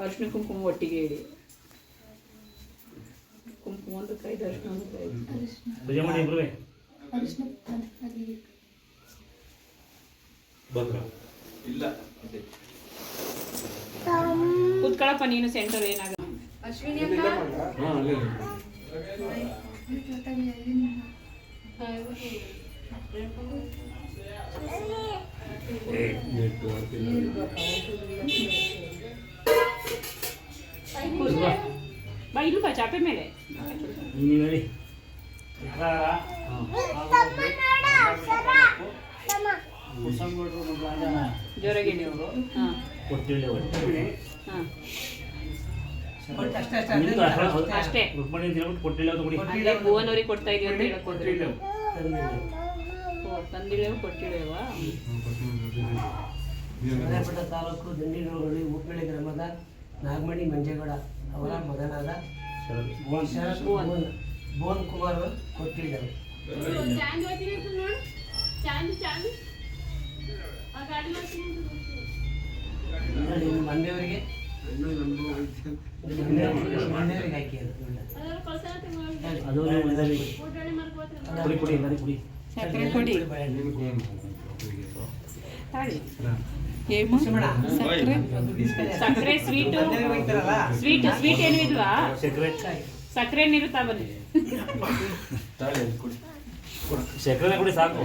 ಅರಿಶಿನ ಕುಂಕುಮ ಒಟ್ಟಿಗೆ ಇಡಿ. ಕುಂಕುಮ ಒಂದು ಕೈ, ಅರಿಶಿನ ಒಂದು ಕೈ. ಪೂಜೆ ಮಾಡಿ ಇಬ್ರು ಕೂತ್ಕೊಳ್ಳಪ್ಪ ನೀನು ಸೆಂಟರ್ ಏನಾಗ. ಅಶ್ವಿನಿ ಅಕ್ಕ ಬಾ ಇಲ್ಲು ಬಾ ಚಾಪೆ ಮೇಲೆ. ನೀವು ಹೇಳಿ ಜೋರಾಗಿ ನೀವು. ಹಾಂ ಕೊಟ್ಟಿಲ್ಲ ಹಾಂ ಅಷ್ಟೇ ರುಕ್ಮಣಿ ಅಂತ ಹೇಳ್ಬಿಟ್ಟು ಕೊಟ್ಟಿಲ್ಲ ಅಂತ ಕೊಡಿ. ಅದೇ ಭುವನವ್ರಿಗೆ ಕೊಡ್ತಾ ಇದೀವಿ ಅಂತ ಹೇಳಕ್ ಹೋದ್ರಿ. ತಂದಿಳೇವು ಕೊಟ್ಟಿಳೇವಾ? ಮನೆಪಟ್ಟ ತಾಲೂಕು ದಂಡಿನಹಳ್ಳಿ ಉಪ್ಪಳ್ಳಿ ಗ್ರಾಮದ ನಾಗಮಣಿ ಮಂಜೇಗೌಡ ಅವರ ಮಗನಾದ ಶರತ್ ಭುವನ್ ಕುಮಾರ್ ಕೊಟ್ಟಿದ್ದಾರೆ. ಮಂಡ್ಯವರಿಗೆ ಹಾಕಿ ಅದು ಕುಡಿ ಕುಡಿ ಸಕ್ಕರೆ ಕೊಡಿ. ಸಕ್ಕರೆ ಸ್ವೀಟು ಸ್ವೀಟ್ ಏನು ಇಲ್ವಾ? ಸಕ್ಕರೆ ನೀರುತ್ತಾ ಬನ್ನಿ. ಸಕ್ಕರೆ ಕುಡಿ ಸಾಕು.